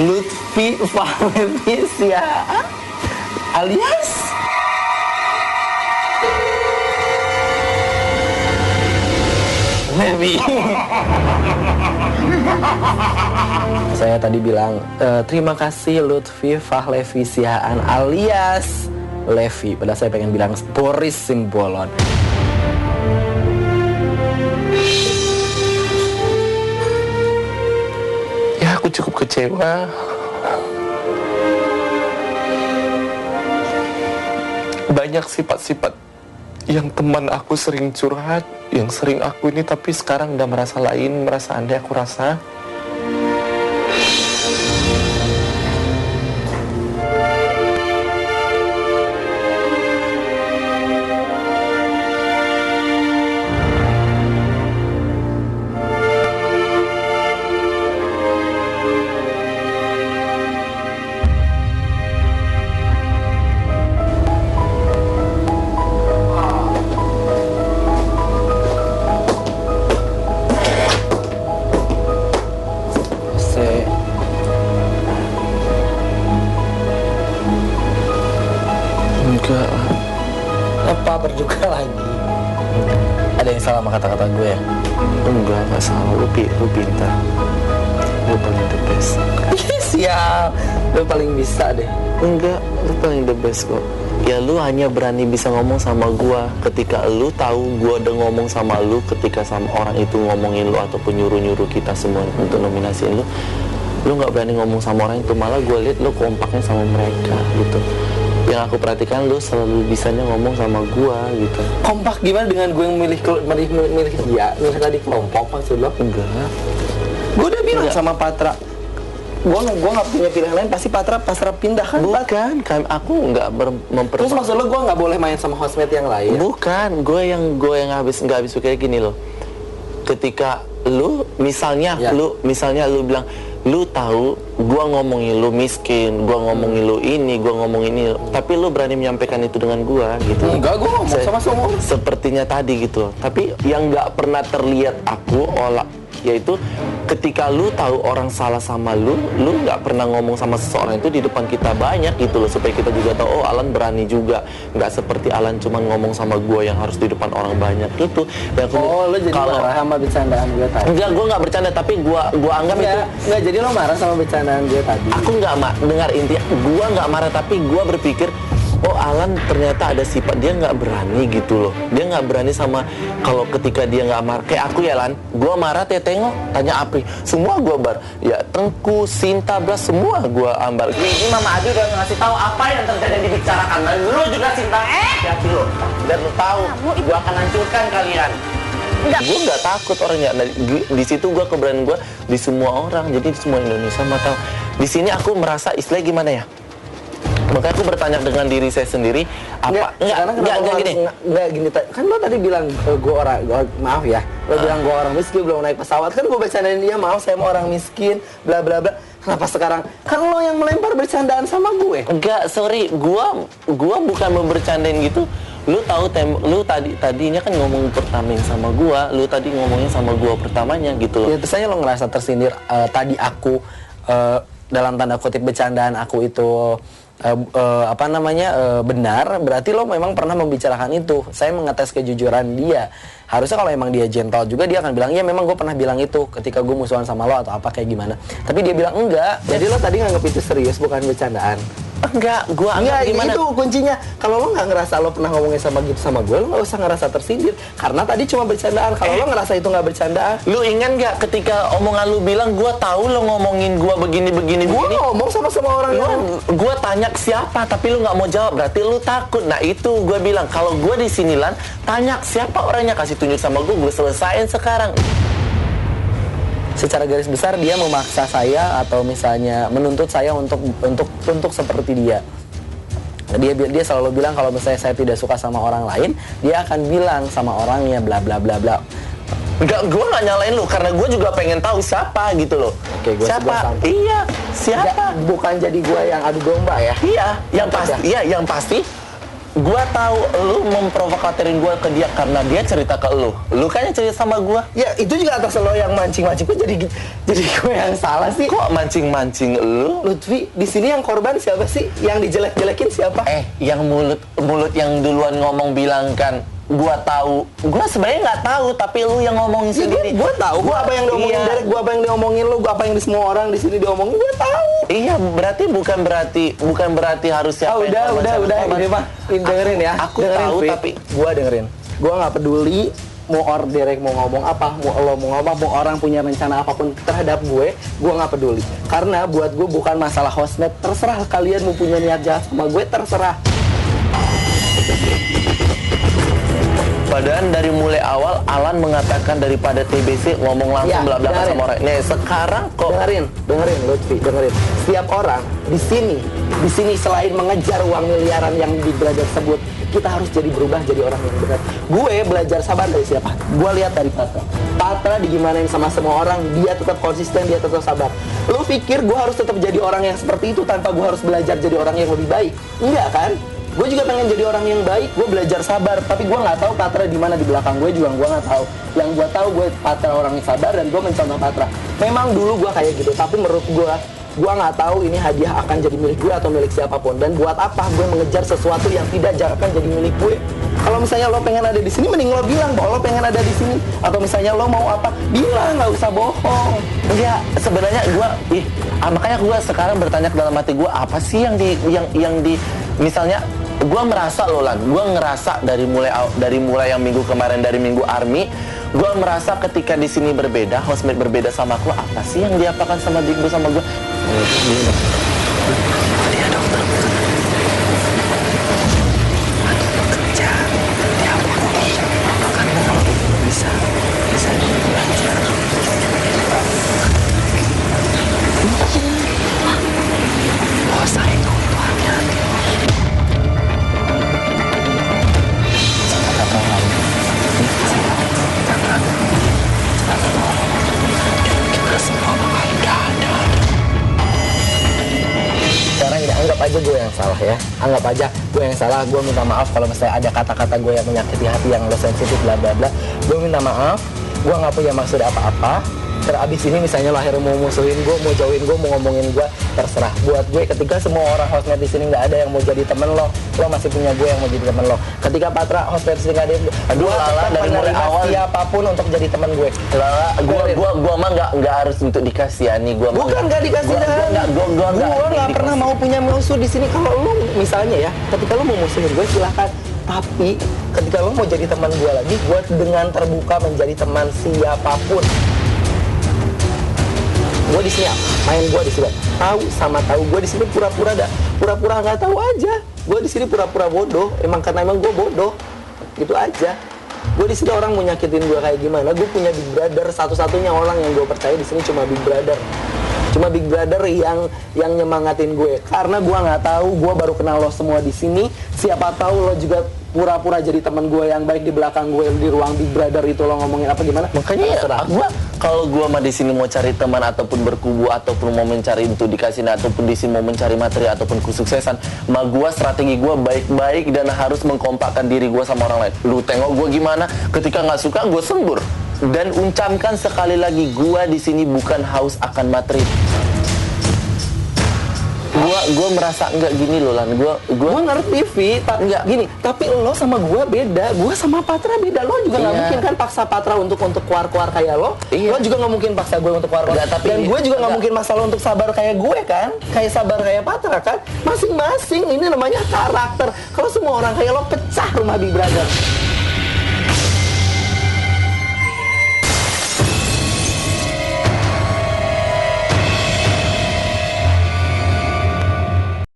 Lutfi Fahlevisiaan alias Levi. Saya tadi bilang terima kasih Lutfi Fahlevisiaan alias Levi. Padahal saya pengen bilang Boris Simbolon. Ya, aku cukup kecewa. Banyak sifat-sifat yang teman aku sering curhat, yang sering aku ini, tapi sekarang udah merasa lain, merasa andai aku rasa. Enggak lah. Apa berduka lagi? Ada yang salah sama kata-kata gue ya? Enggak salah. Lu pintar. Lu paling the best. Siap. Lu paling bisa deh. Enggak, lu paling the best kok. Ya lu hanya berani bisa ngomong sama gua ketika lu tahu gua udah ngomong sama lu, ketika sama orang itu ngomongin lu ataupun nyuruh-nyuruh kita semua untuk nominasiin lu. Lu gak berani ngomong sama orang itu, malah gua lihat lu kompaknya sama mereka gitu. Yang aku perhatikan lu selalu bisanya ngomong sama gua gitu. Kompak gimana dengan gue yang milih dia? Milih tadi kelompok maksud lo? Enggak. Gue udah bilang sama Patra, gue nggak punya pilihan lain, pasti Pasrah pindah kan? Bukan, kan aku nggak Terus maksud lo gue nggak boleh main sama housemate yang lain? Bukan, gue yang nggak habis pikir gini loh. Ketika lu misalnya lu bilang, lu tahu gua ngomongin lu miskin, gua ngomongin lu ini, gua ngomongin ini, tapi lu berani menyampaikan itu dengan gua gitu. Enggak, gua ngomong sama semua. Sepertinya tadi gitu. Tapi yang nggak pernah terlihat aku yaitu ketika lu tahu orang salah sama lu nggak pernah ngomong sama seseorang itu di depan kita banyak gitu loh, supaya kita juga tahu, oh Alan berani juga, nggak seperti Alan cuman ngomong sama gua yang harus di depan orang banyak gitu. Dan lu jadi marah sama bercandaan gue tadi? Enggak, gua nggak bercanda, tapi gua anggap itu nggak, jadi lo marah sama bercandaan gue tadi? Aku nggak dengar intinya, gua nggak marah, tapi gua berpikir, oh Alan ternyata ada sifat dia nggak berani gitu loh. Dia nggak berani sama, kalau ketika dia nggak marah kayak aku ya Lan, gua marah tengok tanya Apri, semua gua ya Tengku, Sinta, Blas, semua gua ambar. Ini Mama Adi udah ngasih tahu apa yang terjadi dibicarakan, dan lu juga Sinta hati lo, dan lu tahu gua akan hancurkan kalian. Gue nggak takut orangnya. Nah, di situ gue keberanian gue di semua orang, jadi di semua Indonesia mau tahu. Di sini aku merasa istilahnya gimana ya? Makanya aku bertanya dengan diri saya sendiri, enggak gini. Kan lo tadi bilang maaf ya, lo bilang gue orang miskin, belum naik pesawat. Kan gue bercandain dia, maaf saya mau orang miskin, bla bla bla. Kenapa sekarang kan lo yang melempar bercandaan sama gue? Enggak, sorry, gua bukan mau bercandain gitu. Lu tahu lu tadinya kan ngomong pertama sama gua, lu tadi ngomongin sama gua pertamanya gitu loh. Ya terusnya lo ngerasa tersindir tadi aku dalam tanda kutip bercandaan aku itu benar, berarti lo memang pernah membicarakan itu. Saya mengetes kejujuran dia. Harusnya kalau emang dia gentle juga, dia akan bilang, iya memang gue pernah bilang itu ketika gue musuhan sama lo atau apa kayak gimana. Tapi dia bilang enggak. Jadi lo tadi nganggap itu serius, bukan bercandaan. Enggak, gue anggap gimana? Itu kuncinya. Kalau lo nggak ngerasa lo pernah ngomongin sama gitu sama gue, lo nggak usah ngerasa tersindir. Karena tadi cuma bercandaan. Kalau lo ngerasa itu nggak bercandaan. Lu ingat nggak ketika omongan lu bilang, gue tahu lo ngomongin gue begini. Gue ngomong sama semua orang. Gue tanya ke siapa, tapi lu nggak mau jawab. Berarti lu takut. Nah itu gue bilang, kalau gue di sini Lan, tanya siapa orangnya, kasih tunjuk sama gue selesain sekarang. Secara garis besar dia memaksa saya atau misalnya menuntut saya untuk seperti dia. Dia selalu bilang kalau misalnya saya tidak suka sama orang lain, dia akan bilang sama orangnya bla bla bla bla. Enggak, gue nggak nyalain lu karena gue juga pengen tahu siapa gitu loh. Oke, siapa? Iya, siapa? Bukan jadi gue yang adu domba ya. Iya, yang pasti. Iya, yang pasti. Gua tahu lu memprovokatorin gua ke dia karena dia cerita ke lu. Lu kan yang cerita sama gua. Ya itu juga atas lo yang mancing-mancing. Kok jadi gue yang salah sih? Kok mancing-mancing lu? Lutfi, di sini yang korban siapa sih? Yang dijelek-jelekin siapa? Yang mulut yang duluan ngomong bilang kan, gua tahu. Gua sebenarnya nggak tahu, tapi lu yang ngomongin sendiri. Gua tahu. Gua apa yang diomongin Derek, gua apa yang diomongin lu, gua apa yang di semua orang di sini diomongin, gua tahu. Iya, berarti bukan berarti harus siapa yang udah ini mah dengerin ya. Aku dengerin, tahu Fit. tapi gua dengerin. Gua nggak peduli mau Derek mau ngomong apa, mau lo mau ngomong, mau orang punya rencana apapun terhadap gue nggak peduli. Karena buat gue bukan masalah hostnet, terserah kalian mau punya niat jahat sama gue, terserah. Padahal dari mulai awal Alan mengatakan daripada TBC ngomong langsung belak-belakan sama orang. Nih sekarang kok dengerin Lutfi, dengerin. Setiap orang di sini selain mengejar uang miliaran yang Big Brother sebut, kita harus jadi berubah jadi orang yang benar. Gue belajar sabar dari siapa? Gue lihat dari Patra. Patra digimanain sama semua orang, dia tetap konsisten, dia tetap sabar. Lu pikir gue harus tetap jadi orang yang seperti itu tanpa gue harus belajar jadi orang yang lebih baik? Enggak kan? Gue juga pengen jadi orang yang baik, gue belajar sabar, tapi gue nggak tahu Patra di mana di belakang gue juga gue nggak tahu. Yang gue tahu gue Patra orang yang sabar dan gue mencontoh Patra. Memang dulu gue kayak gitu, tapi menurut gue nggak tahu ini hadiah akan jadi milik gue atau milik siapapun. Dan buat apa gue mengejar sesuatu yang tidak akan jadi milik gue? Kalau misalnya lo pengen ada di sini, mending lo bilang bahwa lo pengen ada di sini. Atau misalnya lo mau apa, bilang, nggak usah bohong. ya sebenarnya gue makanya gue sekarang bertanya ke dalam hati gue, apa sih yang di misalnya gue merasa loh Lan, gue ngerasa dari mulai yang minggu kemarin, dari minggu Army, gue merasa ketika di sini berbeda, hostmate berbeda sama aku, apa sih yang diapakan sama Digbo sama gue? Dia dokter. Kerja, dia kan bisa belajar. Oh saya itu hati-hati. Sekarang ini anggap aja gue yang salah ya. Anggap aja gue yang salah. Gue minta maaf kalau misalnya ada kata-kata gue yang menyakiti hati, yang lo sensitif, bla bla bla. Gue minta maaf. Gue nggak punya maksud apa-apa. Terabis ini misalnya lo akhirnya mau musuhin gue, mau jauhin gue, mau ngomongin gue, terserah. Buat gue ketika semua orang hostnet di sini nggak ada yang mau jadi temen lo masih punya gue yang mau jadi temen lo. Ketika Patra hostnet di sini nggak ada, aduh Lala dari mulai awal siapapun untuk jadi temen gue. Lala, gue mah nggak harus untuk dikasihani, gue bukan nggak dikasihani. Gue nggak pernah mau punya musuh di sini. Kalau lo misalnya ya, ketika lo mau musuhin gue silahkan. Tapi ketika lo mau jadi teman gue lagi, gue dengan terbuka menjadi teman siapapun. Gue di sini main gue di sini tahu gue di sini pura-pura nggak tahu aja. Gue di sini pura-pura bodoh, karena gue bodoh gitu aja. Gue di sini orang mau nyakitin gue kayak gimana, gue punya Big Brother, satu-satunya orang yang gue percaya di sini cuma Big Brother yang nyemangatin gue. Karena gue nggak tahu, gue baru kenal lo semua di sini. Siapa tahu lo juga pura-pura jadi teman gue yang baik di belakang gue di ruang Big Brother itu, lo ngomongin apa gimana? Makanya kalau gue mah di sini mau cari teman ataupun berkubu ataupun mau mencari untuk dikasih ataupun di sini mau mencari materi ataupun kesuksesan, mah gue strategi gue baik-baik dan harus mengkompakkan diri gue sama orang lain. Lu tengok gue gimana, ketika nggak suka gue sembur. Dan uncapkan sekali lagi, gue di sini bukan haus akan materi. Gue merasa enggak gini loh Lan. Gue ngerti Vi, enggak gini. Tapi lo sama gue beda. Gue sama Patra beda. Lo juga nggak mungkin kan paksa Patra untuk keluar kayak lo. Lo juga nggak mungkin paksa gue untuk keluar. Dan gue juga nggak mungkin maksa lo untuk sabar kayak gue kan. Kayak sabar kayak Patra kan. Masing-masing ini namanya karakter. Kalau semua orang kayak lo, pecah rumah Big Brother.